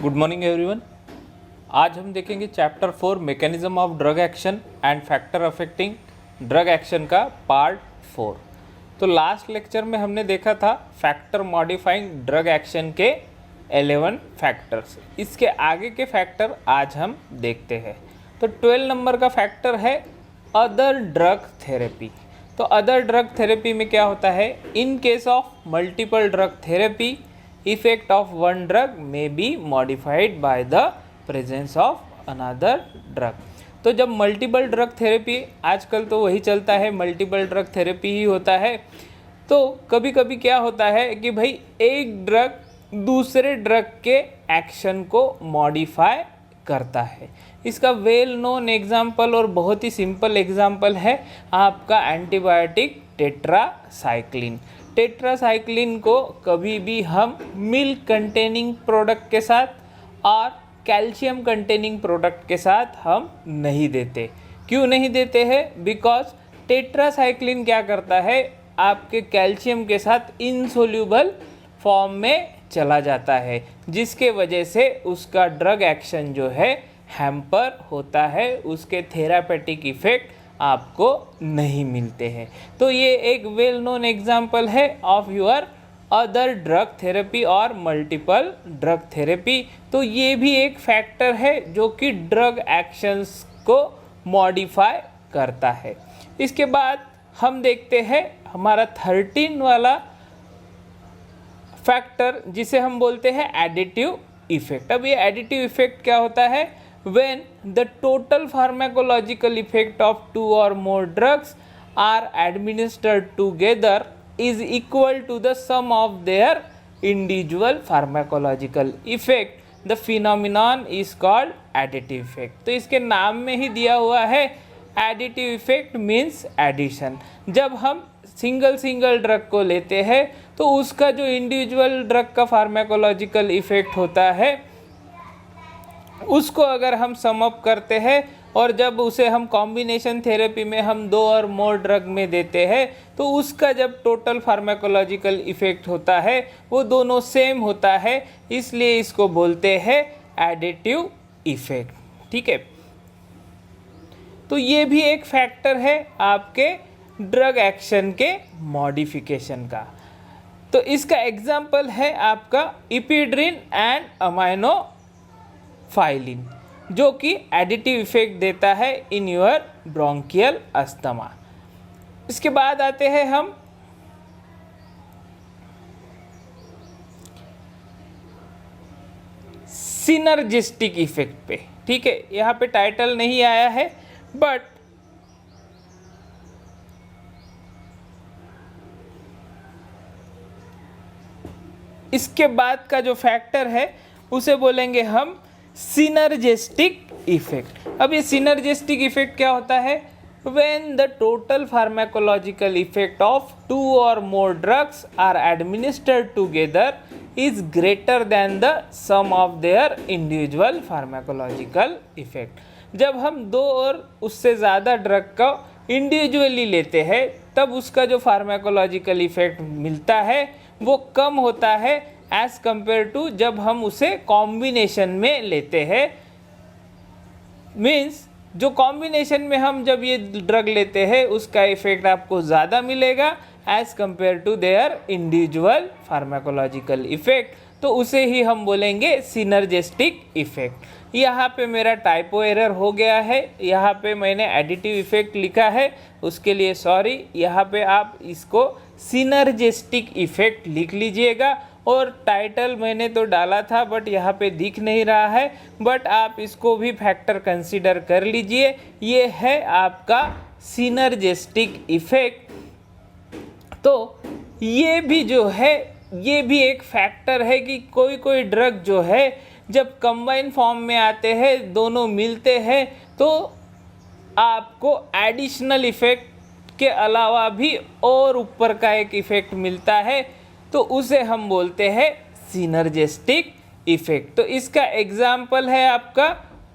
Good morning everyone. आज हम देखेंगे chapter 4 mechanism of drug action and factor affecting drug action का part 4। तो लास्ट लेक्चर में हमने देखा था फैक्टर मॉडिफाइंग ड्रग एक्शन के 11 फैक्टर्स। इसके आगे के फैक्टर आज हम देखते हैं। तो 12 नंबर का फैक्टर है अदर ड्रग थेरेपी। तो अदर ड्रग थेरेपी में क्या होता है, in case of multiple drug therapy effect of one drug may be modified by the presence of another drug। तो जब मल्टीपल ड्रग थेरेपी, आजकल तो वही चलता है, मल्टीपल ड्रग थेरेपी ही होता है। तो कभी कभी क्या होता है कि भाई एक ड्रग दूसरे ड्रग के एक्शन को मॉडिफाई करता है। इसका वेल नोन एग्जाम्पल और बहुत ही सिंपल एग्जाम्पल है आपका एंटीबायोटिक टेट्रासाइक्लिन। टेट्रासाइक्लिन को कभी भी हम मिल्क कंटेनिंग प्रोडक्ट के साथ और कैल्शियम कंटेनिंग प्रोडक्ट के साथ हम नहीं देते। क्यों नहीं देते हैं? बिकॉज टेट्रासाइक्लिन क्या करता है, आपके कैल्शियम के साथ इनसोल्यूबल फॉर्म में चला जाता है, जिसके वजह से उसका ड्रग एक्शन जो है हैम्पर होता है, उसके थेरापेटिक इफेक्ट आपको नहीं मिलते हैं। तो ये एक वेल नोन एग्जाम्पल है of your other drug therapy और मल्टीपल ड्रग थेरेपी। तो ये भी एक फैक्टर है जो कि ड्रग एक्शंस को मॉडिफाई करता है। इसके बाद हम देखते हैं हमारा 13 वाला फैक्टर, जिसे हम बोलते हैं एडिटिव इफेक्ट। अब ये एडिटिव इफेक्ट क्या होता है? when the total pharmacological effect of 2 or more drugs are administered together is equal to the sum of their individual pharmacological effect, the phenomenon is called additive effect। तो इसके नाम में ही दिया हुआ है एडिटिव इफेक्ट मीन्स एडिशन। जब हम single drug को लेते हैं तो उसका जो इंडिविजुअल ड्रग का फार्माकोलॉजिकल इफेक्ट होता है उसको अगर हम सम अप करते हैं और जब उसे हम कॉम्बिनेशन थेरेपी में हम 2 और मोर ड्रग में देते हैं तो उसका जब टोटल फार्माकोलॉजिकल इफेक्ट होता है वो दोनों सेम होता है, इसलिए इसको बोलते हैं एडिटिव इफेक्ट। ठीक है, तो ये भी एक फैक्टर है आपके ड्रग एक्शन के मॉडिफिकेशन का। तो इसका एग्जाम्पल है आपका इपिड्रिन एंड अमाइनो फाइलिन, जो कि एडिटिव इफेक्ट देता है इन योर ब्रोंकियल अस्थमा। इसके बाद आते हैं हम सिनर्जिस्टिक इफेक्ट पे। ठीक है, यहाँ पे टाइटल नहीं आया है, बट इसके बाद का जो फैक्टर है उसे बोलेंगे हम सिनर्जिस्टिक इफेक्ट। अब ये सिनर्जिस्टिक इफेक्ट क्या होता है? when the total pharmacological effect of 2 or more drugs are administered together is greater than the sum of their individual pharmacological effect। जब हम 2 और उससे ज़्यादा ड्रग का इंडिविजुअली लेते हैं तब उसका जो फार्माकोलॉजिकल इफेक्ट मिलता है वो कम होता है एज कंपेयर टू जब हम उसे कॉम्बिनेशन में लेते हैं। मीन्स जो कॉम्बिनेशन में हम जब ये ड्रग लेते हैं उसका इफेक्ट आपको ज़्यादा मिलेगा as compared to their individual pharmacological effect. तो उसे ही हम बोलेंगे सिनर्जिस्टिक इफेक्ट। यहाँ पे मेरा टाइपो एरर हो गया है, यहाँ पे मैंने एडिटिव इफेक्ट लिखा है, उसके लिए सॉरी। यहाँ पे आप इसको सिनर्जिस्टिक इफेक्ट लिख लीजिएगा। और टाइटल मैंने तो डाला था बट यहाँ पे दिख नहीं रहा है, बट आप इसको भी फैक्टर कंसीडर कर लीजिए। ये है आपका सिनर्जिस्टिक इफेक्ट। तो ये भी जो है ये भी एक फैक्टर है कि कोई ड्रग जो है जब कंबाइन फॉर्म में आते हैं, दोनों मिलते हैं, तो आपको एडिशनल इफेक्ट के अलावा भी और ऊपर का एक इफेक्ट मिलता है, तो उसे हम बोलते हैं सिनर्जिस्टिक इफेक्ट। तो इसका एग्जाम्पल है आपका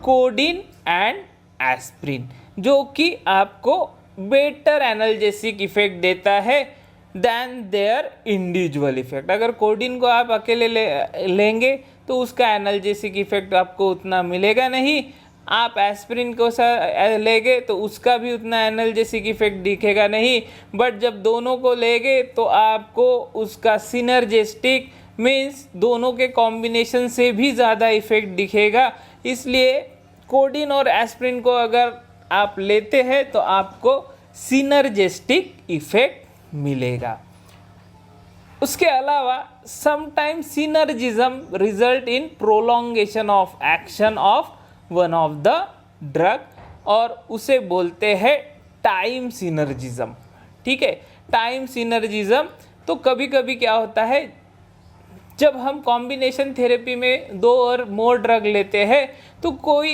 कोडिन एंड एस्प्रिन, जो कि आपको बेटर एनाल्जेसिक इफेक्ट देता है देन देयर इंडिविजुअल इफेक्ट। अगर कोडिन को आप अकेले लेंगे तो उसका एनाल्जेसिक इफेक्ट आपको उतना मिलेगा नहीं। आप एस्पिरिन को लेंगे तो उसका भी उतना एनाल्जेसिक इफेक्ट दिखेगा नहीं। बट जब दोनों को लेंगे तो आपको उसका सिनर्जिस्टिक मीन्स दोनों के कॉम्बिनेशन से भी ज़्यादा इफेक्ट दिखेगा। इसलिए कोडीन और एस्पिरिन को अगर आप लेते हैं तो आपको सिनर्जिस्टिक इफेक्ट मिलेगा। उसके अलावा sometimes synergism result in prolongation of action of one of the drug और उसे बोलते हैं टाइम सिनर्जिज्म। ठीक है, टाइम सिनर्जिज्म। तो कभी कभी क्या होता है, जब हम कॉम्बिनेशन थेरेपी में 2 और मोर ड्रग लेते हैं तो कोई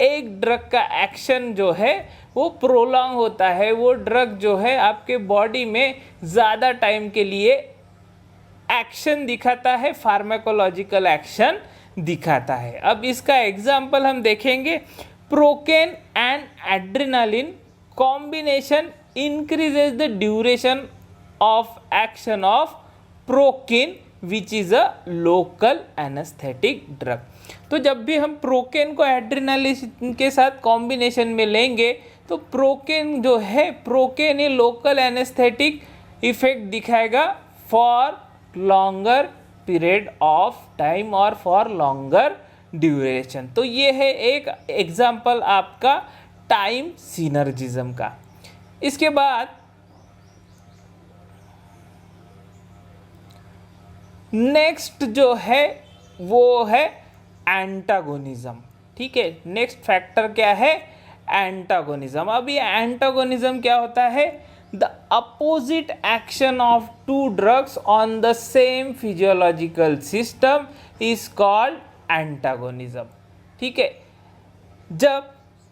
एक ड्रग का एक्शन जो है वो प्रोलॉन्ग होता है। वो ड्रग जो है आपके बॉडी में ज़्यादा टाइम के लिए एक्शन दिखाता है, फार्माकोलॉजिकल एक्शन दिखाता है। अब इसका एग्जाम्पल हम देखेंगे। Procaine and adrenaline combination increases the duration of action of procaine which is a local anaesthetic drug. तो जब भी हम प्रोकेन को एड्रेनालिन के साथ कॉम्बिनेशन में लेंगे तो प्रोकेन जो है, प्रोकेन ये लोकल एनेस्थेटिक इफेक्ट दिखाएगा for longer period of time और फॉर लॉन्गर ड्यूरेशन। तो ये है एक एग्जाम्पल आपका टाइम सिनर्जिज्म का। इसके बाद नेक्स्ट जो है वो है एंटागोनिज्म। ठीक है, नेक्स्ट फैक्टर क्या है, एंटागोनिज्म। अब ये एंटागोनिज्म क्या होता है, the opposite action of 2 drugs on the same physiological system is called antagonism. ठीक है, जब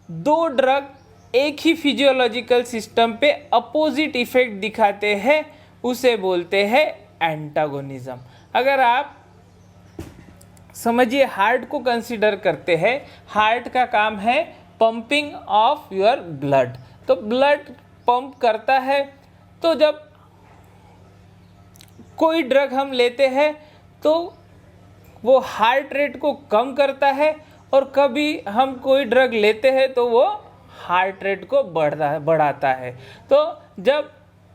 2 ड्रग एक ही फिजियोलॉजिकल सिस्टम पे अपोजिट इफेक्ट दिखाते हैं उसे बोलते हैं एंटागोनिज्म। अगर आप समझिए हार्ट को कंसीडर करते हैं, हार्ट का काम है पंपिंग ऑफ योर ब्लड। तो ब्लड पंप करता है, तो जब कोई ड्रग हम लेते हैं तो वो हार्ट रेट को कम करता है और कभी हम कोई ड्रग लेते हैं तो वो हार्ट रेट को बढ़ाता है। तो जब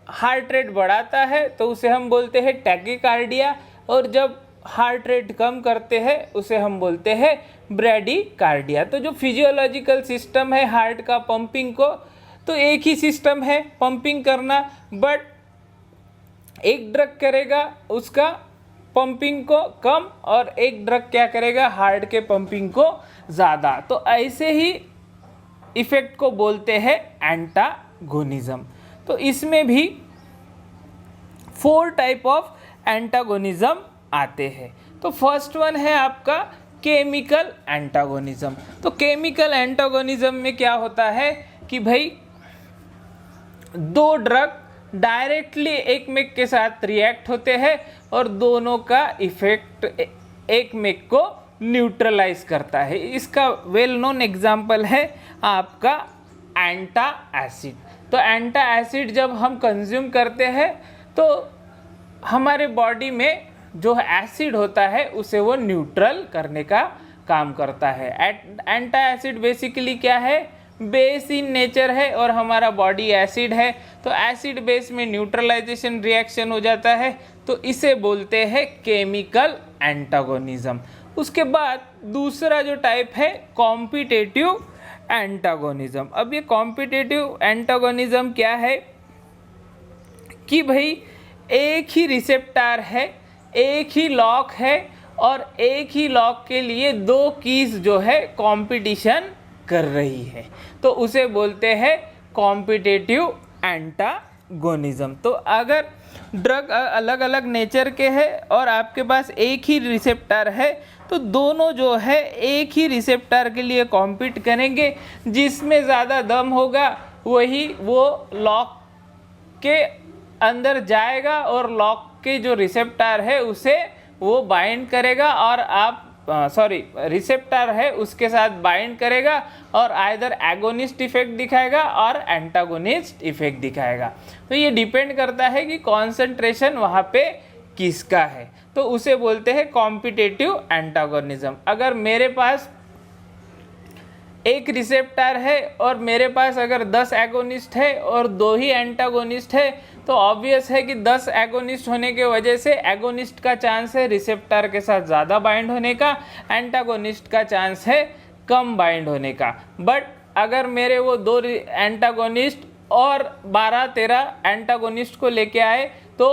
हार्ट रेट बढ़ाता है तो उसे हम बोलते हैं टैकीकार्डिया और जब हार्ट रेट कम करते हैं उसे हम बोलते हैं ब्रैडीकार्डिया। तो जो फिजियोलॉजिकल सिस्टम है हार्ट का पंपिंग को, तो एक ही सिस्टम है पंपिंग करना, बट एक ड्रग करेगा उसका पंपिंग को कम और एक ड्रग क्या करेगा हार्ट के पंपिंग को ज़्यादा। तो ऐसे ही इफेक्ट को बोलते हैं एंटागोनिज्म। तो इसमें भी 4 टाइप ऑफ एंटागोनिज्म आते हैं। तो फर्स्ट वन है आपका केमिकल एंटागोनिज्म। तो केमिकल एंटागोनिज्म में क्या होता है कि भाई 2 ड्रग डायरेक्टली एक मेक के साथ रिएक्ट होते हैं और दोनों का इफेक्ट एक मेक को न्यूट्रलाइज करता है। इसका वेल नोन एग्जाम्पल है आपका एंटा एसिड। तो एंटा एसिड जब हम कंज्यूम करते हैं तो हमारे बॉडी में जो एसिड होता है उसे वो न्यूट्रल करने का काम करता है। एंटा एसिड बेसिकली क्या है, बेस इन नेचर है और हमारा बॉडी एसिड है, तो एसिड बेस में न्यूट्रलाइजेशन रिएक्शन हो जाता है, तो इसे बोलते हैं केमिकल एंटागोनिज्म। उसके बाद दूसरा जो टाइप है कॉम्पिटिटिव एंटागोनिज्म। अब ये कॉम्पिटिटिव एंटागोनिज्म क्या है कि भाई एक ही रिसेप्टर है, एक ही लॉक है और एक ही लॉक के लिए 2 कीज जो है कंपटीशन कर रही है, तो उसे बोलते हैं कॉम्पिटिटिव एंटागोनिज्म। तो अगर ड्रग अलग अलग नेचर के हैं और आपके पास एक ही रिसेप्टर है तो दोनों जो है एक ही रिसेप्टर के लिए कॉम्पीट करेंगे, जिसमें ज़्यादा दम होगा वही वो लॉक के अंदर जाएगा और लॉक के जो रिसेप्टर है उसे वो बाइंड करेगा और आप रिसेप्टर है उसके साथ बाइंड करेगा और आइदर एगोनिस्ट इफेक्ट दिखाएगा और एंटागोनिस्ट इफेक्ट दिखाएगा। तो ये डिपेंड करता है कि कॉन्सेंट्रेशन वहाँ पे किसका है। तो उसे बोलते हैं कॉम्पिटिटिव एंटागोनिज्म। अगर मेरे पास एक रिसेप्टर है और मेरे पास अगर 10 एगोनिस्ट है और 2 ही एंटागोनिस्ट है, तो ऑब्वियस है कि 10 एगोनिस्ट होने के वजह से एगोनिस्ट का चांस है रिसेप्टर के साथ ज़्यादा बाइंड होने का, एंटागोनिस्ट का चांस है कम बाइंड होने का। बट अगर मेरे वो 2 एंटागोनिस्ट और 12-13 एंटागोनिस्ट को लेके आए तो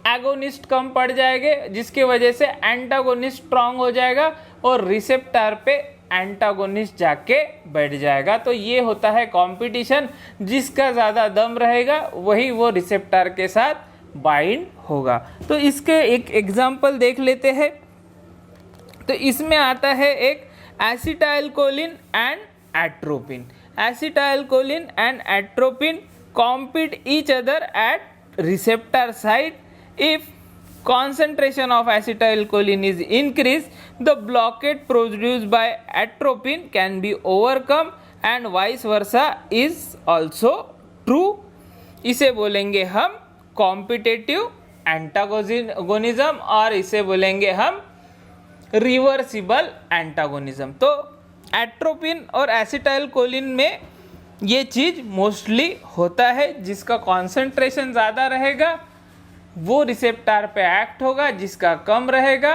एगोनिस्ट कम पड़ जाएंगे, जिसकी वजह से एंटागोनिस्ट स्ट्रांग हो जाएगा और रिसेप्टर पे एंटागोनिस्ट जाके बैठ जाएगा। तो ये होता है कंपटीशन, जिसका ज़्यादा दम रहेगा वही वो रिसेप्टर के साथ बाइंड होगा। तो इसके एक एग्जांपल देख लेते हैं। तो इसमें आता है एक acetylcholine and atropine. Acetylcholine and atropine compete each other at receptor site. If concentration of acetylcholine is increased, the blockade produced by atropine can be overcome and vice versa is also true। इसे बोलेंगे हम competitive antagonism और इसे बोलेंगे हम reversible antagonism. तो atropine और acetylcholine में ये चीज़ मोस्टली होता है, जिसका कॉन्सेंट्रेशन ज़्यादा रहेगा वो रिसेप्टर पे एक्ट होगा, जिसका कम रहेगा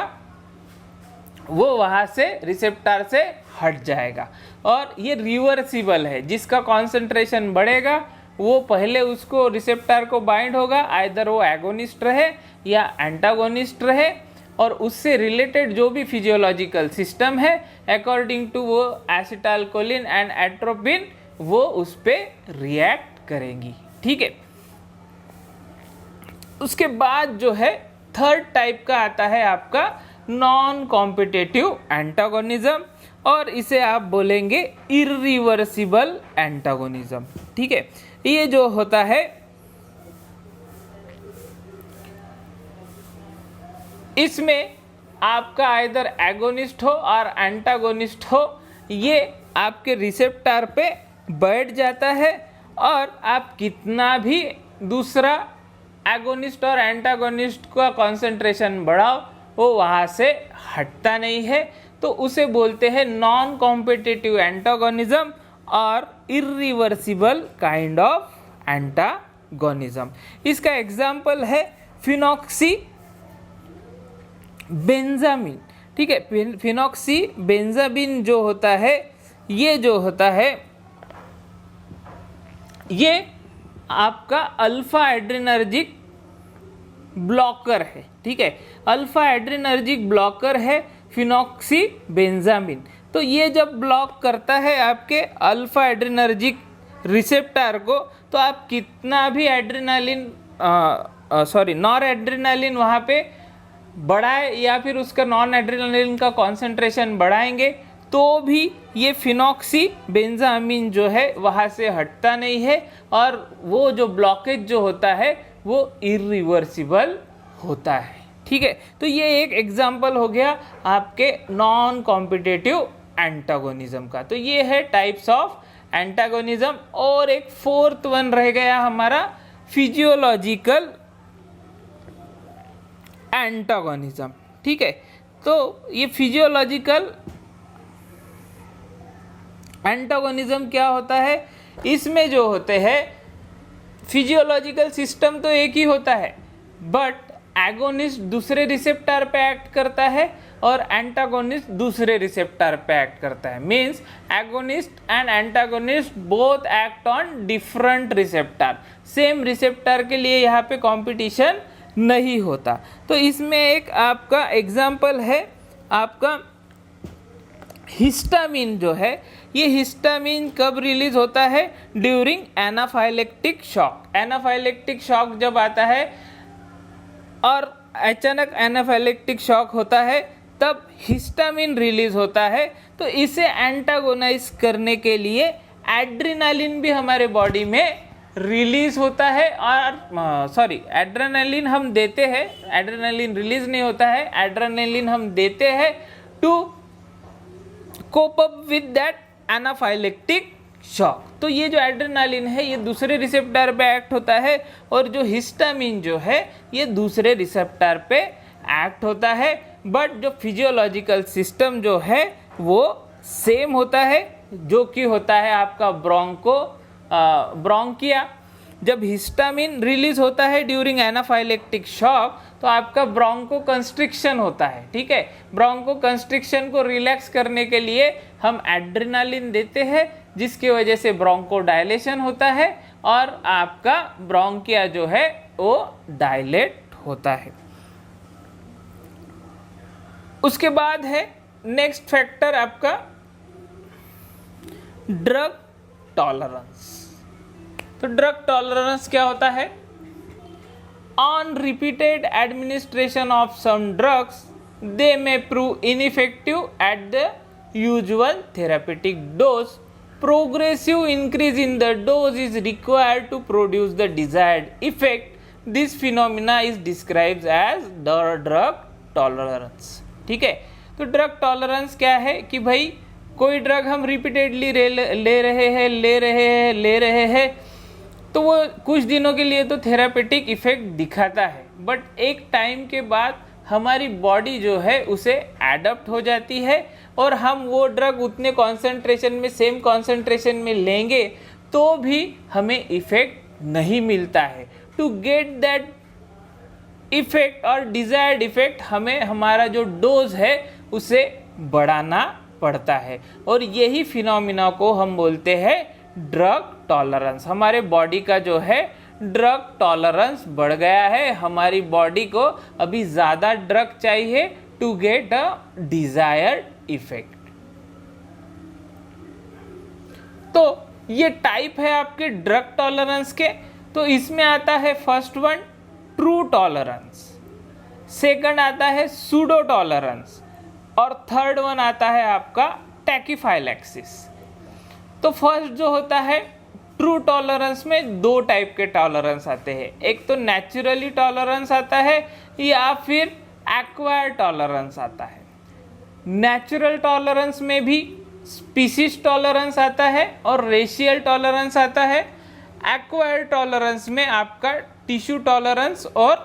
वो वहाँ से रिसेप्टर से हट जाएगा। और ये रिवर्सिबल है, जिसका कॉन्सेंट्रेशन बढ़ेगा वो पहले उसको रिसेप्टर को बाइंड होगा, आइदर वो एगोनिस्ट रहे या एंटागोनिस्ट रहे, और उससे रिलेटेड जो भी फिजियोलॉजिकल सिस्टम है अकॉर्डिंग टू वो एसिटाइलकोलिन एंड एट्रोपिन वो उस पर रिएक्ट करेंगी। ठीक है, उसके बाद जो है थर्ड टाइप का आता है आपका नॉन कॉम्पिटिटिव एंटागोनिज्म, और इसे आप बोलेंगे इरिवर्सिबल एंटागोनिज्म। ठीक है, ये जो होता है इसमें आपका आइदर एगोनिस्ट हो और एंटागोनिस्ट हो, ये आपके रिसेप्टर पे बैठ जाता है और आप कितना भी दूसरा एगोनिस्ट और एंटागोनिस्ट का कंसंट्रेशन बढ़ाओ वो वहाँ से हटता नहीं है। तो उसे बोलते हैं नॉन कॉम्पिटिटिव एंटागोनिज्म और इरिवर्सिबल काइंड ऑफ एंटागोनिज्म। इसका एग्जाम्पल है फिनॉक्सी बेंजामिन। ठीक है, फिनॉक्सी बेंजामिन जो होता है ये जो होता है ये आपका अल्फा एड्रिनर्जिक ब्लॉकर है। ठीक है, अल्फा एड्रिनर्जिक ब्लॉकर है फिनॉक्सी बेंजामिन। तो ये जब ब्लॉक करता है आपके अल्फा एड्रिनर्जिक रिसेप्टर को, तो आप कितना भी नॉर एड्रिनालिन वहाँ पे बढ़ाए या फिर उसका नॉन एड्रिनालिन का कॉन्सेंट्रेशन बढ़ाएंगे तो भी ये फिनॉक्सी बेंजामिन जो है वहाँ से हटता नहीं है, और वो जो ब्लॉकेज जो होता है वो इरिवर्सिबल होता है। ठीक है, तो ये एक एग्जाम्पल हो गया आपके नॉन कॉम्पिटिटिव एंटागोनिज्म का। तो ये है टाइप्स ऑफ एंटागोनिज्म। और एक फोर्थ वन रह गया हमारा फिजियोलॉजिकल एंटागोनिज्म। ठीक है, तो ये फिजियोलॉजिकल एंटागोनिज्म क्या होता है, इसमें जो होते हैं फिजियोलॉजिकल सिस्टम तो एक ही होता है, बट एगोनिस्ट दूसरे रिसेप्टर पे एक्ट करता है और एंटागोनिस्ट दूसरे रिसेप्टर पे एक्ट करता है। Means agonist and antagonist both act on different receptor. Same receptor के लिए यहाँ पे कंपटीशन नहीं होता। तो इसमें एक आपका एग्जाम्पल है आपका हिस्टामिन जो है, ये हिस्टामिन कब रिलीज होता है, during anaphylactic shock. Anaphylactic shock जब आता है और अचानक एनाफाइलेक्टिक शॉक होता है तब हिस्टामिन रिलीज होता है। तो इसे एंटागोनाइज करने के लिए एड्रेनालिन भी हमारे बॉडी में रिलीज होता है, और एड्रेनालिन हम देते हैं, एड्रेनालिन रिलीज नहीं होता है, एड्रेनालिन हम देते हैं to cope up with that anaphylactic shock. तो ये जो एड्रेनालिन है ये दूसरे रिसेप्टर पे एक्ट होता है, और जो हिस्टामिन जो है ये दूसरे रिसेप्टर पे एक्ट होता है, बट जो फिजियोलॉजिकल सिस्टम जो है वो सेम होता है, जो कि होता है आपका ब्रोंकिया। जब हिस्टामिन रिलीज होता है ड्यूरिंग एनाफाइलेक्टिक शॉक तो आपका ब्रोंको कंस्ट्रिक्शन होता है। ठीक है, ब्रोंको कंस्ट्रिक्शन को रिलैक्स करने के लिए हम एड्रेनालिन देते हैं, जिसकी वजह से ब्रोंको डायलेशन होता है और आपका ब्रोंकिया जो है वो डायलेट होता है। उसके बाद है नेक्स्ट फैक्टर आपका ड्रग टॉलरेंस। तो ड्रग टॉलरेंस क्या होता है? On repeated administration of some drugs they may prove ineffective at the usual therapeutic dose. Progressive increase in the dose is required to produce the desired effect. This phenomena is described as drug tolerance. ठीक है, तो drug tolerance क्या है कि भाई कोई drug हम repeatedly ले रहे हैं तो वो कुछ दिनों के लिए तो थेरापेटिक इफेक्ट दिखाता है, बट एक टाइम के बाद हमारी बॉडी जो है उसे एडप्ट हो जाती है और हम वो ड्रग उतने कॉन्सेंट्रेशन में, सेम कॉन्सेंट्रेशन में लेंगे तो भी हमें इफेक्ट नहीं मिलता है। टू गेट दैट इफेक्ट और डिजायर्ड इफेक्ट हमें हमारा जो डोज है उसे बढ़ाना पड़ता है, और यही फिनोमिना को हम बोलते हैं ड्रग टॉलरेंस। हमारे बॉडी का जो है ड्रग टॉलरेंस बढ़ गया है, हमारी बॉडी को अभी ज़्यादा ड्रग चाहिए to get a desired effect. तो ये टाइप है आपके ड्रग टॉलरेंस के। तो इसमें आता है first one true tolerance, second आता है सूडो टॉलरेंस और थर्ड वन आता है आपका टैकीफाइलैक्सिस। तो फर्स्ट जो होता है ट्रू टॉलरेंस में दो टाइप के टॉलरेंस आते हैं, एक तो नेचुरली टॉलरेंस आता है या फिर एक्वायर्ड टॉलरेंस आता है। नेचुरल टॉलरेंस में भी स्पीसीज टॉलरेंस आता है और रेशियल टॉलरेंस आता है। एक्वायर्ड टॉलरेंस में आपका टिश्यू टॉलरेंस और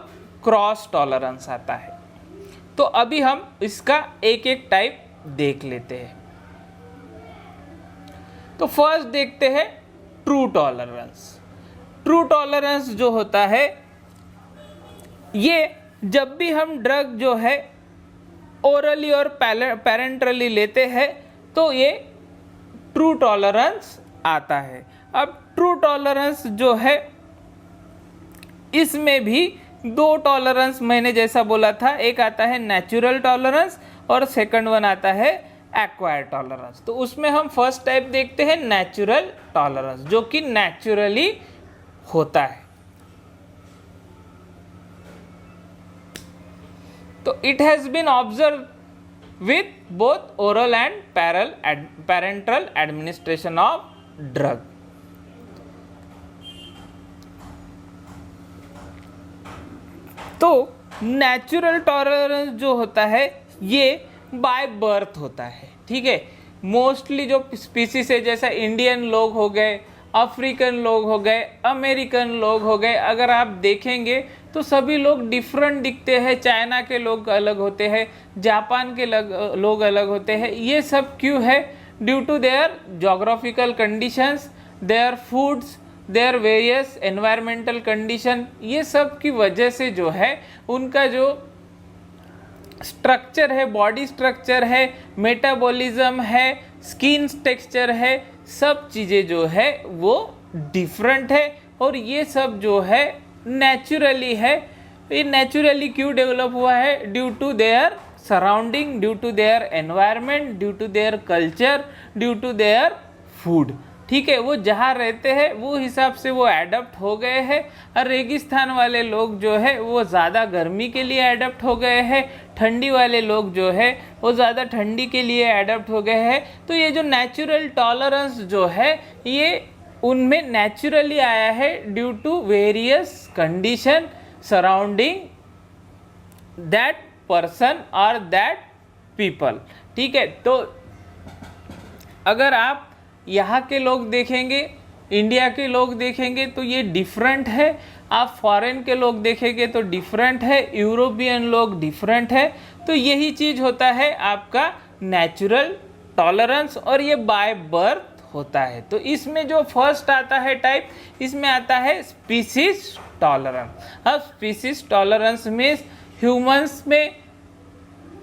क्रॉस टॉलरेंस आता है। तो अभी हम इसका एक एक टाइप देख लेते हैं। तो फर्स्ट देखते हैं ट्रू टॉलरेंस। ट्रू टॉलरेंस जो होता है, ये जब भी हम ड्रग जो है ओरली और पैरेंटरली लेते हैं तो ये ट्रू टॉलरेंस आता है। अब ट्रू टॉलरेंस जो है इसमें भी दो टॉलरेंस मैंने जैसा बोला था, एक आता है नेचुरल टॉलरेंस और सेकंड वन आता है एक्वायर्ड टॉलरेंस। तो उसमें हम फर्स्ट टाइप देखते हैं नेचुरल टॉलरेंस, जो कि नेचुरली होता है। तो it has been observe with both oral and parental administration of drug. तो नेचुरल टॉलरेंस जो होता है ये बाय बर्थ होता है। ठीक है, मोस्टली जो स्पीसीज है, जैसा इंडियन लोग हो गए, अफ्रीकन लोग हो गए, अमेरिकन लोग हो गए, अगर आप देखेंगे तो सभी लोग डिफरेंट दिखते हैं। चाइना के लोग अलग होते हैं, जापान के लोग अलग होते हैं। ये सब क्यों है? Due to their geographical conditions, their foods, their various environmental condition, ये सब की वजह से जो है उनका जो स्ट्रक्चर है, बॉडी स्ट्रक्चर है, मेटाबॉलिज्म है, स्किन टेक्सचर है, सब चीज़ें जो है वो डिफरेंट है। और ये सब जो है नेचुरली है। ये नेचुरली क्यों डेवलप हुआ है? Due to their surrounding, due to their environment, due to their culture, due to their food. ठीक है, वो जहाँ रहते हैं वो हिसाब से वो एडप्ट हो गए हैं। और रेगिस्तान वाले लोग जो है वो ज़्यादा गर्मी के लिए एडप्ट हो गए हैं, ठंडी वाले लोग जो है वो ज़्यादा ठंडी के लिए एडप्ट हो गए हैं। तो ये जो नेचुरल टॉलरेंस जो है ये उनमें नेचुरली आया है due to various condition surrounding that person और दैट पीपल। ठीक है, तो अगर आप यहाँ के लोग देखेंगे इंडिया के लोग देखेंगे तो ये डिफरेंट है, आप फॉरेन के लोग देखेंगे तो डिफरेंट है, यूरोपियन लोग डिफरेंट है। तो यही चीज़ होता है आपका नेचुरल टॉलरेंस, और ये बाय बर्थ होता है। तो इसमें जो फर्स्ट आता है टाइप, इसमें आता है स्पीसीज टॉलरेंस। अब स्पीसीज टॉलरेंस में ह्यूमंस में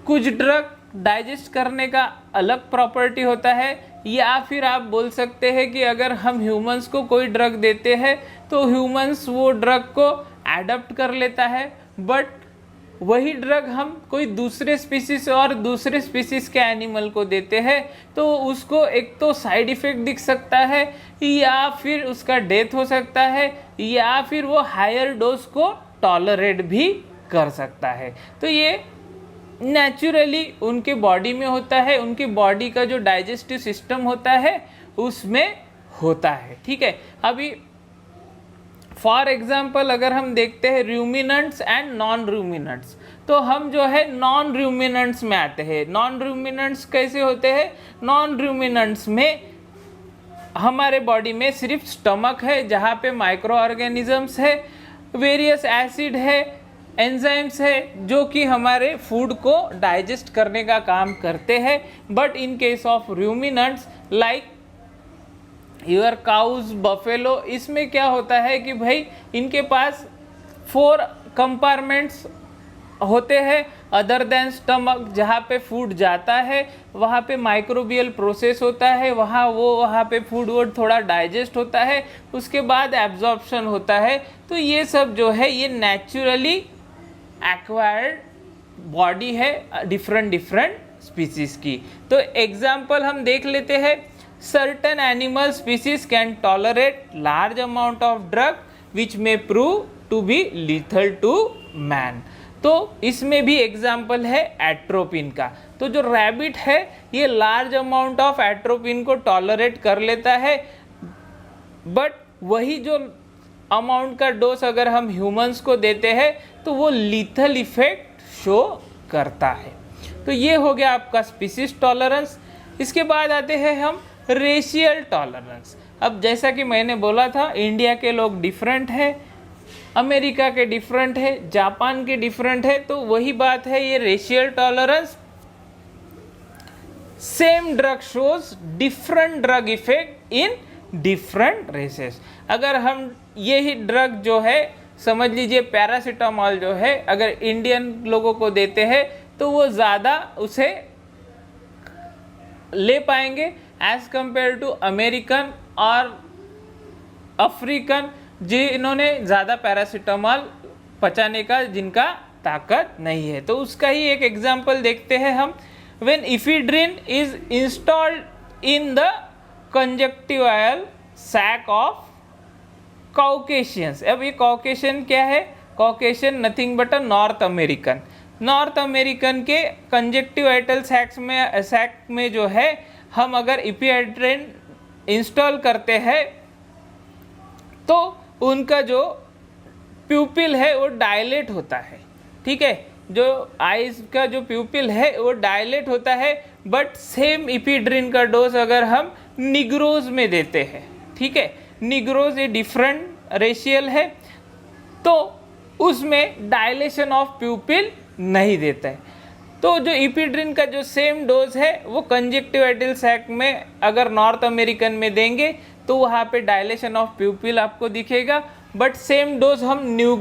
कुछ ड्रग डाइजेस्ट करने का अलग प्रॉपर्टी होता है, या फिर आप बोल सकते हैं कि अगर हम ह्यूमंस को कोई ड्रग देते हैं तो ह्यूमंस वो ड्रग को एडप्ट कर लेता है, बट वही ड्रग हम कोई दूसरे स्पीसीज और दूसरे स्पीसीज के एनिमल को देते हैं तो उसको एक तो साइड इफेक्ट दिख सकता है, या फिर उसका डेथ हो सकता है, या फिर वो हायर डोज को टॉलरेट भी कर सकता है। तो ये नेचुरली उनके बॉडी में होता है, उनकी बॉडी का जो डाइजेस्टिव सिस्टम होता है उसमें होता है। ठीक है, अभी फॉर एग्जाम्पल अगर हम देखते हैं रूमिनेंट्स एंड नॉन रूमिनेंट्स, तो हम जो है नॉन रूमिनेंट्स में आते हैं। नॉन रूमिनेंट्स कैसे होते हैं? नॉन रूमिनेंट्स में हमारे बॉडी में सिर्फ स्टमक है जहाँ पे माइक्रो ऑर्गेनिजम्स है, वेरियस एसिड है, एंजाइम्स है जो कि हमारे फूड को डाइजेस्ट करने का काम करते हैं। But in case of ruminants like your cows, buffalo, इसमें क्या होता है कि भाई इनके पास 4 कंपार्टमेंट्स होते हैं अदर देन स्टमक, जहाँ पे फूड जाता है वहाँ पे माइक्रोबियल प्रोसेस होता है, वहाँ पे फूड वर्ड थोड़ा डाइजेस्ट होता है, उसके बाद एब्जॉर्प्शन होता है। तो ये सब जो है ये नेचुरली एक्वायर्ड बॉडी है डिफरेंट स्पीसीज की। तो एग्जाम्पल हम देख लेते हैं, certain animal species can tolerate large amount of drug which may prove to be lethal to man. तो इसमें भी एग्जाम्पल है एट्रोपिन का। तो जो रैबिट है ये लार्ज अमाउंट ऑफ एट्रोपिन को टॉलरेट कर लेता है, बट वही जो अमाउंट का डोज अगर हम ह्यूमंस को देते हैं तो वो लीथल इफेक्ट शो करता है। तो ये हो गया आपका स्पीसीज टॉलरेंस। इसके बाद आते हैं हम रेशियल टॉलरेंस। अब जैसा कि मैंने बोला था इंडिया के लोग डिफरेंट है, अमेरिका के डिफरेंट है, जापान के डिफरेंट है। तो वही बात है ये racial tolerance, same drug shows different drug effect in different races. अगर हम यही ड्रग जो है समझ लीजिए पैरासीटामॉल जो है अगर इंडियन लोगों को देते हैं तो वो ज़्यादा उसे ले पाएंगे एज कंपेयर टू अमेरिकन और अफ्रीकन जिन्होंने ज़्यादा पैरासीटामॉल पचाने का जिनका ताकत नहीं है। तो उसका ही एक एग्जाम्पल देखते हैं हम। When ephedrine is installed in the conjunctival sac of Caucasians. अब ये कॉकेशियन क्या है? Caucasian nothing but a North American के कंजक्टिवाइटल सैक में जो है हम अगर इफेड्रिन इंस्टॉल करते हैं तो उनका जो प्यूपिल है वो डायलेट होता है। ठीक है, जो आईज का जो प्यूपिल है वो डायलेट होता है, बट सेम इफेड्रिन का डोज अगर हम निग्रोज में देते हैं, ठीक है, निग्रोज ये डिफरेंट रेशियल है तो उसमें डायलेशन ऑफ प्यूपिल नहीं देता है। तो जो इफेड्रिन का जो सेम डोज है वो कंजक्टिवाइटल सैक में अगर नॉर्थ अमेरिकन में देंगे तो वहाँ पे डायलेशन ऑफ प्यूपिल आपको दिखेगा, बट सेम डोज हम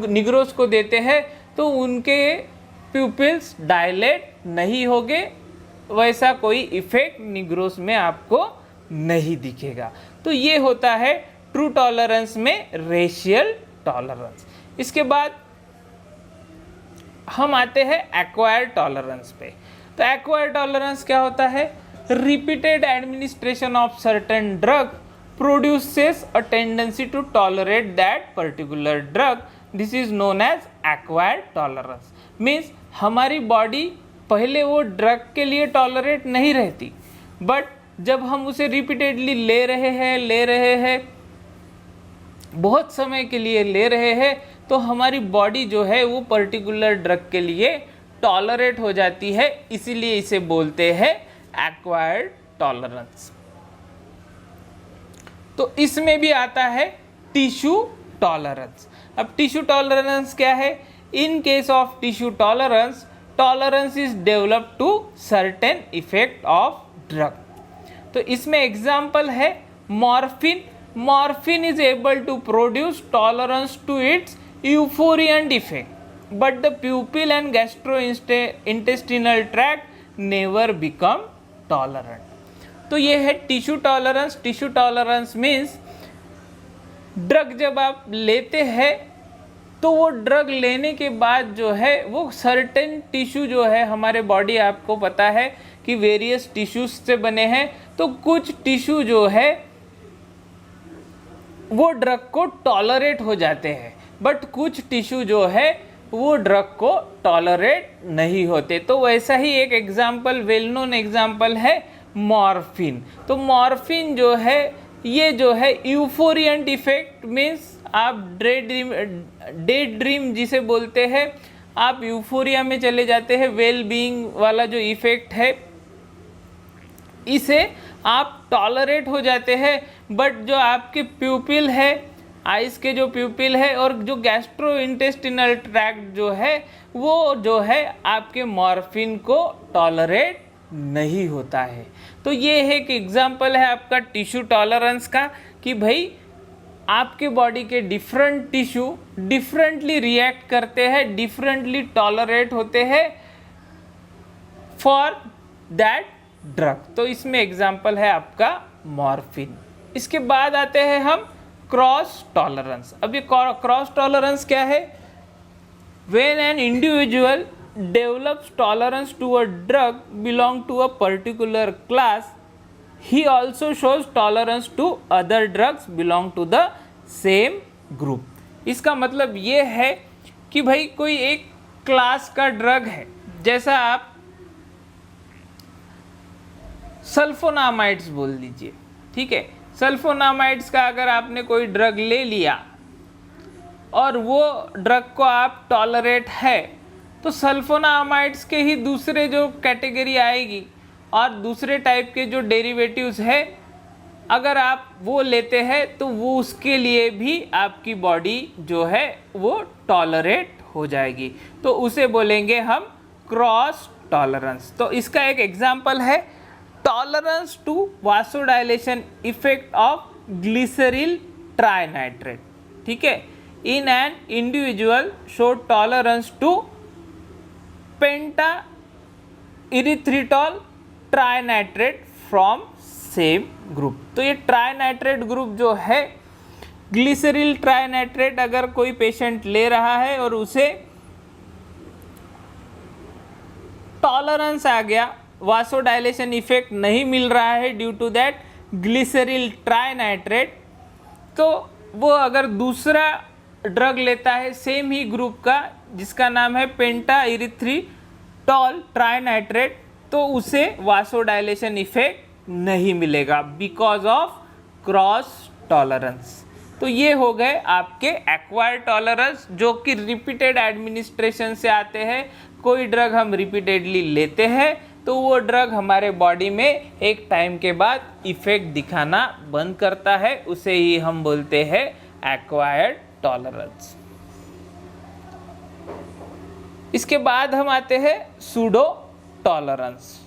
निग्रोज को देते हैं तो उनके प्यूपिल्स डायलेट नहीं होंगे, वैसा कोई इफेक्ट निग्रोज में आपको नहीं दिखेगा। तो ये होता है ट्रू टॉलरेंस में रेशियल टॉलरेंस। इसके बाद हम आते हैं एक्वायर्ड टॉलरेंस पे। तो एक्वायर्ड टॉलरेंस क्या होता है? Repeated administration of certain drug produces a tendency to tolerate that particular drug. This is known as acquired tolerance. Means हमारी बॉडी पहले वो ड्रग के लिए टॉलरेट नहीं रहती, बट जब हम उसे रिपीटेडली ले रहे हैं बहुत समय के लिए ले रहे हैं तो हमारी बॉडी जो है वो पर्टिकुलर ड्रग के लिए टॉलरेट हो जाती है, इसीलिए इसे बोलते हैं एक्वायर्ड टॉलरेंस। तो इसमें भी आता है टिश्यू टॉलरेंस। अब टिश्यू टॉलरेंस क्या है? In case of tissue tolerance, tolerance is developed to certain effect of drug. तो इसमें एग्जाम्पल है morphine. Morphine is able to produce tolerance to its euphoriant effect, but the pupil and gastrointestinal tract never become tolerant. तो ये है tissue tolerance. Tissue tolerance means drug जब आप लेते हैं तो वो ड्रग लेने के बाद जो है वो सर्टेन टिश्यू जो है हमारे बॉडी, आपको पता है कि वेरियस टिश्यूज से बने हैं, तो कुछ टिश्यू जो है वो ड्रग को टॉलरेट हो जाते हैं, बट कुछ टिश्यू जो है वो ड्रग को टॉलरेट नहीं होते। तो वैसा ही एक एग्जाम्पल, वेल नोन एग्जाम्पल है मॉर्फिन। तो मॉर्फिन जो है ये जो है यूफोरिएंट इफेक्ट मीन्स आप डे ड्रीम जिसे बोलते हैं, आप यूफोरिया में चले जाते हैं, वेल बीइंग वाला जो इफेक्ट है इसे आप टॉलरेट हो जाते हैं, बट जो आपके प्यूपिल है, आइस के जो प्यूपिल है और जो गैस्ट्रो इंटेस्टिनल ट्रैक्ट जो है वो जो है आपके मॉर्फिन को टॉलरेट नहीं होता है। तो ये है एक एग्जाम्पल है आपका टिश्यू टॉलरेंस का कि भाई आपके बॉडी के डिफरेंट टिश्यू डिफरेंटली रिएक्ट करते हैं, डिफरेंटली टॉलरेट होते हैं फॉर दैट ड्रग। तो इसमें एग्जाम्पल है आपका मॉर्फिन। इसके बाद आते हैं हम क्रॉस टॉलरेंस। अब ये क्रॉस टॉलरेंस क्या है? When an individual develops tolerance to a drug belong to a particular class, he also shows tolerance to other drugs belong to the same group. इसका मतलब ये है कि भाई कोई एक क्लास का ड्रग है, जैसा आप सल्फोनामाइड्स बोल दीजिए, ठीक है। सल्फोनामाइड्स का अगर आपने कोई ड्रग ले लिया और वो ड्रग को आप टॉलरेट है, तो सल्फोनामाइड्स के ही दूसरे जो कैटेगरी आएगी और दूसरे टाइप के जो डेरिवेटिव्स है अगर आप वो लेते हैं तो वो उसके लिए भी आपकी बॉडी जो है वो टॉलरेट हो जाएगी, तो उसे बोलेंगे हम क्रॉस टॉलरेंस। तो इसका एक एग्जाम्पल है tolerance to vasodilation effect of glyceryl trinitrate, ठीक है। In an individual show tolerance to pentaerythritol trinitrate from same group. तो ये ट्राइनाइट्रेट ग्रुप जो है, ग्लिसरील ट्राइनाइट्रेट अगर कोई पेशेंट ले रहा है और उसे टॉलरेंस आ गया, वासोडाइलेशन इफेक्ट नहीं मिल रहा है ड्यू टू दैट ग्लिसरील ट्राइनाइट्रेट, तो वो अगर दूसरा ड्रग लेता है सेम ही ग्रुप का जिसका नाम है पेंटा इरिथ्रिटॉल ट्राइनाइट्रेट, तो उसे वासोडाइलेशन इफेक्ट नहीं मिलेगा बिकॉज ऑफ क्रॉस टॉलरेंस। तो ये हो गए आपके एक्वायर्ड टॉलरेंस जो कि रिपीटेड एडमिनिस्ट्रेशन से आते हैं। कोई ड्रग हम रिपीटेडली लेते हैं तो वो ड्रग हमारे बॉडी में एक टाइम के बाद इफेक्ट दिखाना बंद करता है, उसे ही हम बोलते हैं एक्वायर्ड टॉलरेंस। इसके बाद हम आते हैं सूडो टॉलरेंस।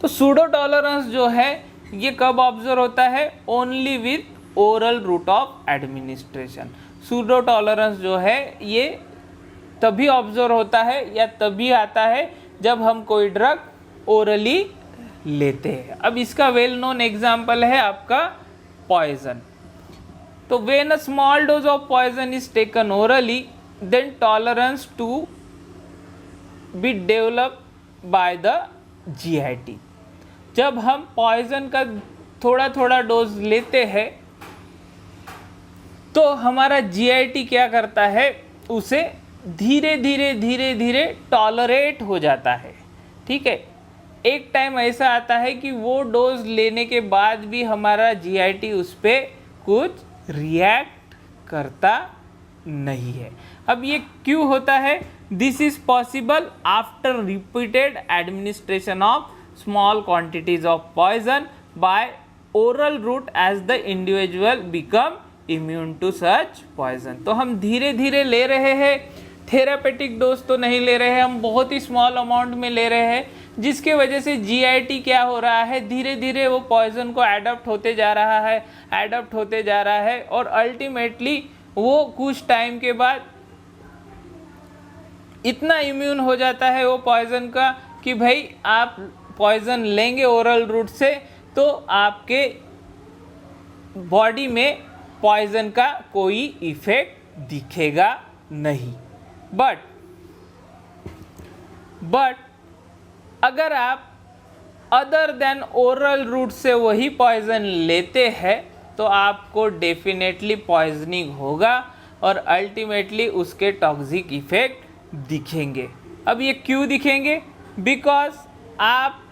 तो सूडो टॉलरेंस जो है ये कब ऑब्जर्व होता है? Only with oral route of administration. Pseudo tolerance जो है ये तभी ऑब्जर्व होता है या तभी आता है जब हम कोई ड्रग ओरली लेते हैं। अब इसका वेल नोन एग्जाम्पल है आपका पॉइजन। तो when a small dose of poison is taken orally, then tolerance to be develop by the GIT। जब हम पॉइजन का थोड़ा थोड़ा डोज लेते हैं तो हमारा GIT क्या करता है, उसे धीरे धीरे धीरे धीरे टॉलरेट हो जाता है, ठीक है। एक टाइम ऐसा आता है कि वो डोज लेने के बाद भी हमारा GIT उस पर कुछ रिएक्ट करता नहीं है। अब ये क्यों होता है? This is possible after repeated administration of small quantities of poison by oral route as the individual become immune to such poison. तो हम धीरे धीरे ले रहे हैं, थेरापेटिक डोज तो नहीं ले रहे हैं, हम बहुत ही स्मॉल अमाउंट में ले रहे हैं, जिसके वजह से जीआईटी क्या हो रहा है, धीरे धीरे वो पॉइजन को एडप्ट होते जा रहा है और अल्टीमेटली वो कुछ टाइम के बाद इतना इम्यून हो जाता है वो पॉइजन का कि भाई आप पॉइजन लेंगे ओरल रूट से तो आपके बॉडी में पॉइजन का कोई इफेक्ट दिखेगा नहीं। बट अगर आप अदर देन ओरल रूट से वही पॉइजन लेते हैं तो आपको डेफिनेटली पॉइजनिंग होगा और अल्टीमेटली उसके टॉक्सिक इफेक्ट दिखेंगे। अब ये क्यों दिखेंगे? बिकॉज आप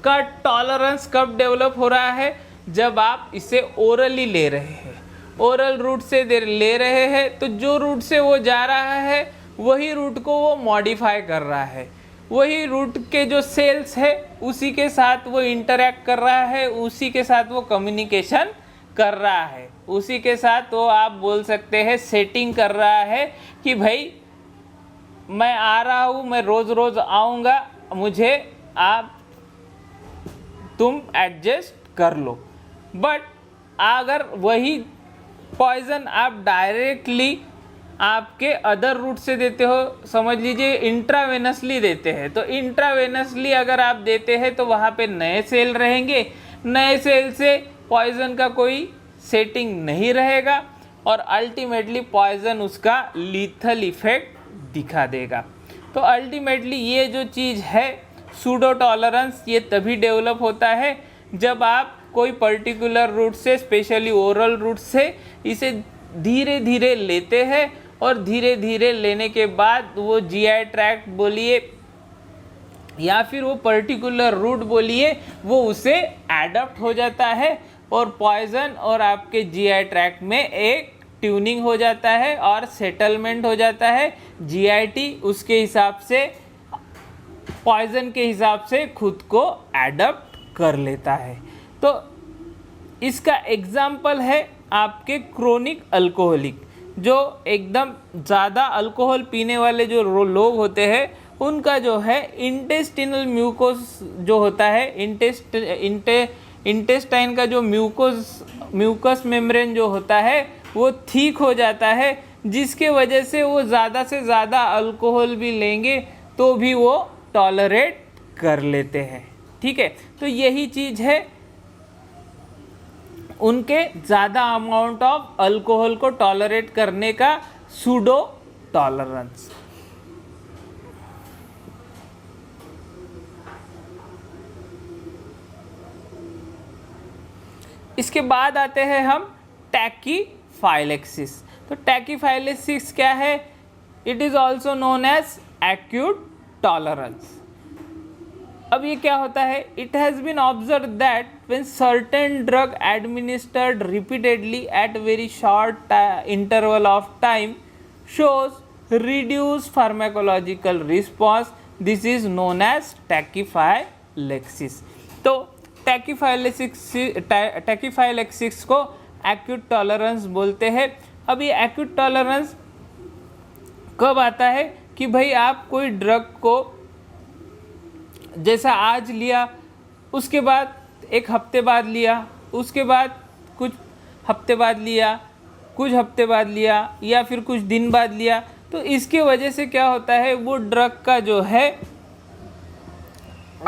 का टॉलरेंस कब डेवलप हो रहा है? जब आप इसे ओरली ले रहे हैं, ओरल रूट से ले रहे हैं, तो जो रूट से वो जा रहा है वही रूट को वो मॉडिफाई कर रहा है, वही रूट के जो सेल्स है उसी के साथ वो इंटरैक्ट कर रहा है, उसी के साथ वो कम्युनिकेशन कर रहा है, उसी के साथ वो आप बोल सकते हैं सेटिंग कर रहा है कि भाई मैं आ रहा हूँ, मैं रोज़ रोज़ आऊँगा, मुझे तुम एडजस्ट कर लो। बट अगर वही पॉइजन आप डायरेक्टली आपके अदर रूट से देते हो, समझ लीजिए इंट्रावेनसली देते हैं, तो इंट्रावेनसली अगर आप देते हैं तो वहाँ पे नए सेल रहेंगे, नए सेल से पॉइजन का कोई सेटिंग नहीं रहेगा और अल्टीमेटली पॉइजन उसका लीथल इफेक्ट दिखा देगा। तो अल्टीमेटली ये जो चीज़ है सूडो टॉलरेंस, ये तभी डेवलप होता है जब आप कोई पर्टिकुलर रूट से, स्पेशली ओरल रूट से इसे धीरे धीरे लेते हैं और धीरे धीरे लेने के बाद वो जीआई ट्रैक्ट बोलिए या फिर वो पर्टिकुलर रूट बोलिए, वो उसे एडप्ट हो जाता है और पॉइजन और आपके जीआई ट्रैक्ट में एक ट्यूनिंग हो जाता है और सेटलमेंट हो जाता है। जीआईटी उसके हिसाब से, पॉइजन के हिसाब से खुद को एडप्ट कर लेता है। तो इसका एग्जाम्पल है आपके क्रोनिक अल्कोहलिक, जो एकदम ज़्यादा अल्कोहल पीने वाले जो लोग होते हैं उनका जो है इंटेस्टिनल म्यूकोस जो होता है, इंटेस्टाइन का जो म्यूकस मेम्ब्रेन जो होता है वो ठीक हो जाता है, जिसके वजह से वो ज़्यादा से ज़्यादा अल्कोहल भी लेंगे तो भी वो टॉलरेट कर लेते हैं। ठीक है, तो यही चीज़ है उनके ज़्यादा अमाउंट ऑफ अल्कोहल को टॉलरेट करने का सूडो टॉलरेंस। इसके बाद आते हैं हम टैकीफाइलेक्सिस। तो टैकीफाइलेक्सिस क्या है? It is also known as acute tolerance. अब ये क्या होता है? It has been observe that when certain drug administered repeatedly at very short interval of time shows reduce pharmacological response, this is known as tachyphylaxis. तो tachyphylaxis को acute tolerance बोलते हैं। अब ये एक्यूट टॉलरेंस कब आता है कि भाई आप कोई ड्रग को जैसा आज लिया, उसके बाद एक हफ्ते बाद लिया, उसके बाद कुछ हफ्ते बाद लिया, कुछ हफ्ते बाद लिया या फिर कुछ दिन बाद लिया, तो इसके वजह से क्या होता है वो ड्रग का जो है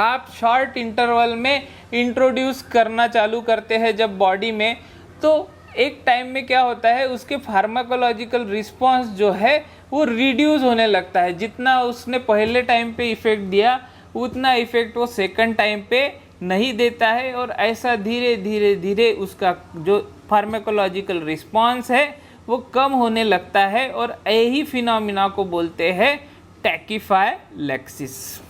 आप शॉर्ट इंटरवल में इंट्रोड्यूस करना चालू करते हैं जब बॉडी में, तो एक टाइम में क्या होता है उसके फार्माकोलॉजिकल रिस्पॉन्स जो है वो रिड्यूस होने लगता है। जितना उसने पहले टाइम पे इफ़ेक्ट दिया उतना इफ़ेक्ट वो सेकंड टाइम पे नहीं देता है और ऐसा धीरे धीरे धीरे उसका जो फार्माकोलॉजिकल रिस्पॉन्स है वो कम होने लगता है और यही फिनोमिना को बोलते हैं टैकीफाइलेक्सिस।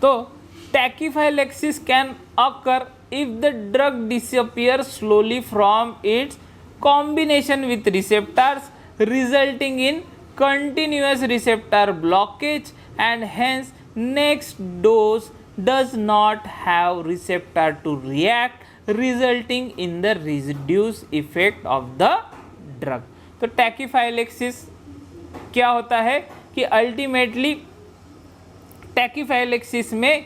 तो टैकीफाइलेक्सिस can occur if the drug disappears slowly from its combination with receptors, resulting in continuous receptor blockage and hence next dose does not have receptor to react resulting in the reduced effect of the drug। तो tachyphylaxis क्या होता है कि ultimately टैकीफाइलेक्सिस में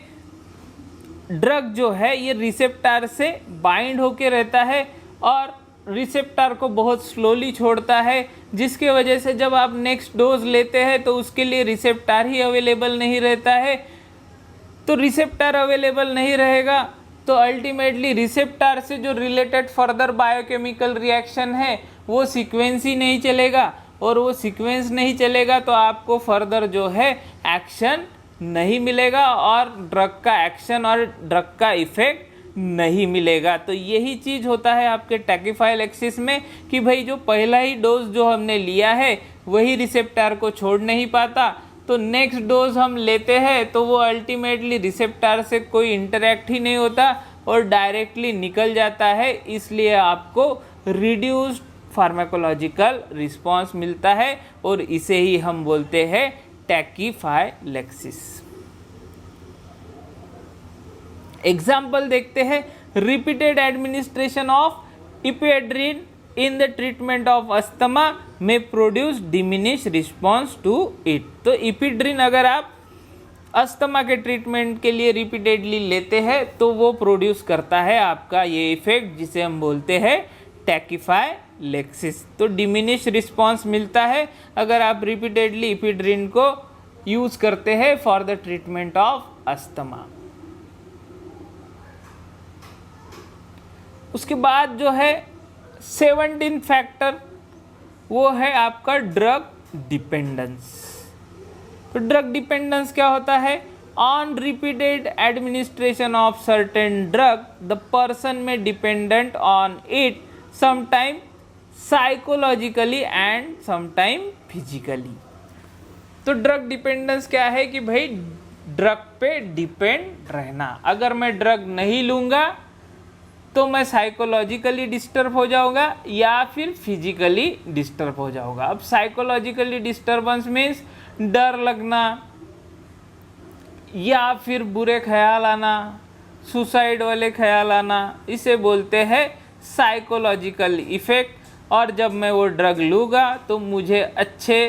drug जो है ये receptor से बाइंड होके रहता है और रिसेप्टर को बहुत स्लोली छोड़ता है, जिसके वजह से जब आप नेक्स्ट डोज लेते हैं तो उसके लिए रिसेप्टर ही अवेलेबल नहीं रहता है। तो रिसेप्टर अवेलेबल नहीं रहेगा तो अल्टीमेटली रिसेप्टर से जो रिलेटेड फर्दर बायोकेमिकल रिएक्शन है वो सीक्वेंस ही नहीं चलेगा, और वो सीक्वेंस नहीं चलेगा तो आपको फर्दर जो है एक्शन नहीं मिलेगा और ड्रग का एक्शन और ड्रग का इफेक्ट नहीं मिलेगा। तो यही चीज़ होता है आपके टैकीफाइलेक्सिस में कि भाई जो पहला ही डोज जो हमने लिया है वही रिसेप्टर को छोड़ नहीं पाता, तो नेक्स्ट डोज हम लेते हैं तो वो अल्टीमेटली रिसेप्टर से कोई इंटरेक्ट ही नहीं होता और डायरेक्टली निकल जाता है, इसलिए आपको रिड्यूस्ड फार्माकोलॉजिकल रिस्पांस मिलता है और इसे ही हम बोलते हैं टैकीफाइलेक्सिस। एग्जाम्पल देखते हैं, repeated administration of ephedrine in the treatment of asthma में produce diminish response to it. तो इपिड्रिन अगर आप अस्थमा के ट्रीटमेंट के लिए रिपीटेडली लेते हैं तो वो प्रोड्यूस करता है आपका ये इफेक्ट जिसे हम बोलते हैं टैकीफाइलेक्सिस। तो डिमिनिश रिस्पॉन्स मिलता है अगर आप रिपीटेडली इपिड्रिन को यूज करते हैं for the treatment of asthma. उसके बाद जो है 17 फैक्टर वो है आपका ड्रग डिपेंडेंस। तो ड्रग डिपेंडेंस क्या होता है? On repeated administration of certain drug the person may dependent on it sometime psychologically and sometime physically. तो ड्रग डिपेंडेंस क्या है कि भाई ड्रग पे डिपेंड रहना। अगर मैं ड्रग नहीं लूँगा तो मैं साइकोलॉजिकली डिस्टर्ब हो जाऊंगा या फिर फिजिकली डिस्टर्ब हो जाऊंगा। अब साइकोलॉजिकली डिस्टर्बेंस मीन्स डर लगना या फिर बुरे ख्याल आना, सुसाइड वाले ख्याल आना, इसे बोलते हैं साइकोलॉजिकल इफ़ेक्ट। और जब मैं वो ड्रग लूँगा तो मुझे अच्छे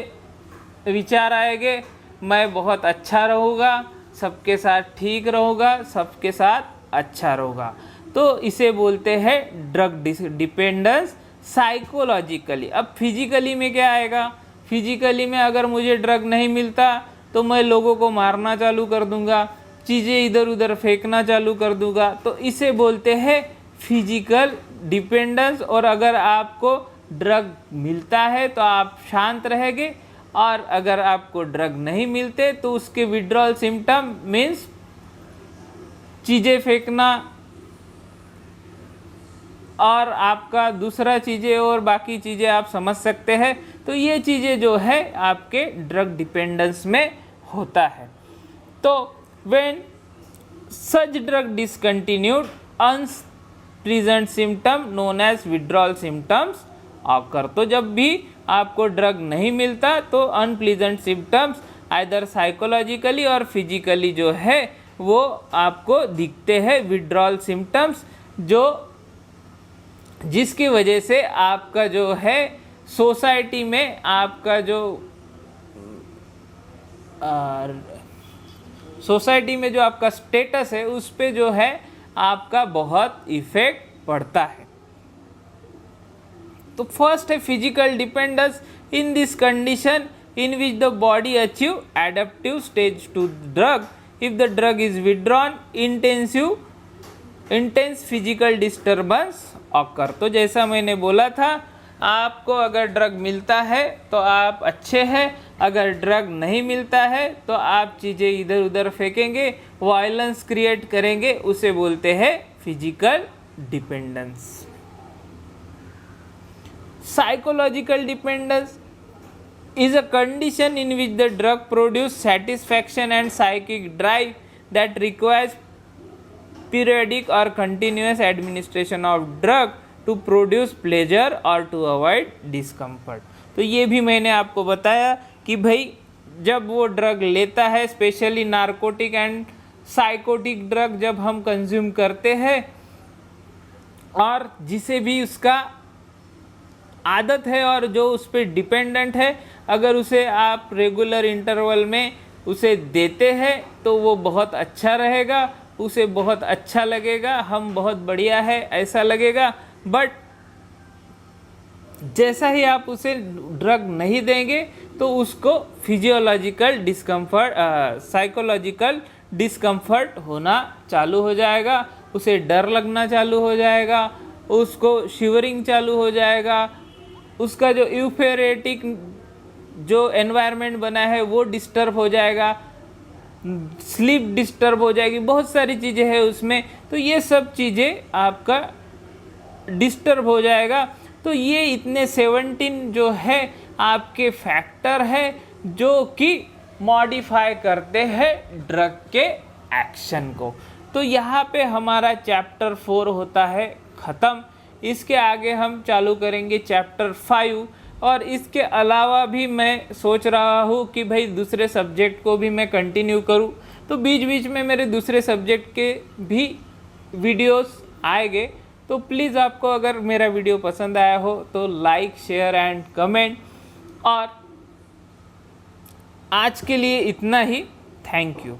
विचार आएंगे, मैं बहुत अच्छा रहूँगा, सबके साथ ठीक रहूँगा, सबके साथ अच्छा रहूँगा। तो इसे बोलते हैं ड्रग डिपेंडेंस साइकोलॉजिकली। अब फिजिकली में क्या आएगा? फिजिकली में अगर मुझे ड्रग नहीं मिलता तो मैं लोगों को मारना चालू कर दूंगा, चीज़ें इधर उधर फेंकना चालू कर दूंगा, तो इसे बोलते हैं फिजिकल डिपेंडेंस। और अगर आपको ड्रग मिलता है तो आप शांत रहेंगे, और अगर आपको ड्रग नहीं मिलते तो उसके विड्रॉल सिम्टम मीन्स चीज़ें फेंकना और आपका दूसरा चीज़ें और बाकी चीज़ें आप समझ सकते हैं। तो ये चीज़ें जो है आपके ड्रग डिपेंडेंस में होता है। तो when such drug discontinued unpleasant symptom known as withdrawal symptoms occur. तो जब भी आपको ड्रग नहीं मिलता तो अनप्लीजेंट सिम्टम्स आइदर साइकोलॉजिकली और फिजिकली जो है वो आपको दिखते हैं, विड्रॉल सिम्टम्स, जो जिसकी वजह से आपका जो है सोसाइटी में आपका जो सोसाइटी में जो आपका स्टेटस है उस पे जो है आपका बहुत इफेक्ट पड़ता है। तो फर्स्ट है physical dependence. In this condition in which the body achieve adaptive stage to drug, if the drug is withdrawn intense physical disturbance occur. तो जैसा मैंने बोला था, आपको अगर ड्रग मिलता है तो आप अच्छे हैं, अगर ड्रग नहीं मिलता है तो आप चीज़ें इधर उधर फेंकेंगे, वायलेंस क्रिएट करेंगे, उसे बोलते हैं physical dependence. Psychological dependence is a condition in which the drug produces satisfaction and psychic drive that requires periodic or continuous administration of drug to produce pleasure or to avoid discomfort। तो ये भी मैंने आपको बताया कि भाई जब वो ड्रग लेता है, specially narcotic and psychotic drug जब हम कंज्यूम करते हैं, और जिसे भी उसका आदत है और जो उस पर डिपेंडेंट है, अगर उसे आप रेगुलर इंटरवल में उसे देते हैं तो वो बहुत अच्छा रहेगा, उसे बहुत अच्छा लगेगा, हम बहुत बढ़िया है ऐसा लगेगा। बट जैसा ही आप उसे ड्रग नहीं देंगे तो उसको फिजियोलॉजिकल डिस्कम्फर्ट, साइकोलॉजिकल डिस्कम्फर्ट होना चालू हो जाएगा, उसे डर लगना चालू हो जाएगा, उसको शिवरिंग चालू हो जाएगा, उसका जो यूफेरेटिक जो एनवायरनमेंट बना है वो डिस्टर्ब हो जाएगा, स्लीप डिस्टर्ब हो जाएगी, बहुत सारी चीज़ें हैं उसमें। तो ये सब चीज़ें आपका डिस्टर्ब हो जाएगा। तो ये इतने 17 जो है आपके फैक्टर है जो कि मॉडिफाई करते हैं ड्रग के एक्शन को। तो यहाँ पे हमारा चैप्टर 4 होता है ख़त्म। इसके आगे हम चालू करेंगे चैप्टर 5, और इसके अलावा भी मैं सोच रहा हूँ कि भाई दूसरे सब्जेक्ट को भी मैं कंटिन्यू करूँ, तो बीच बीच में मेरे दूसरे सब्जेक्ट के भी वीडियोस आएंगे। तो प्लीज़ आपको अगर मेरा वीडियो पसंद आया हो तो लाइक, शेयर एंड कमेंट। और आज के लिए इतना ही। Thank you.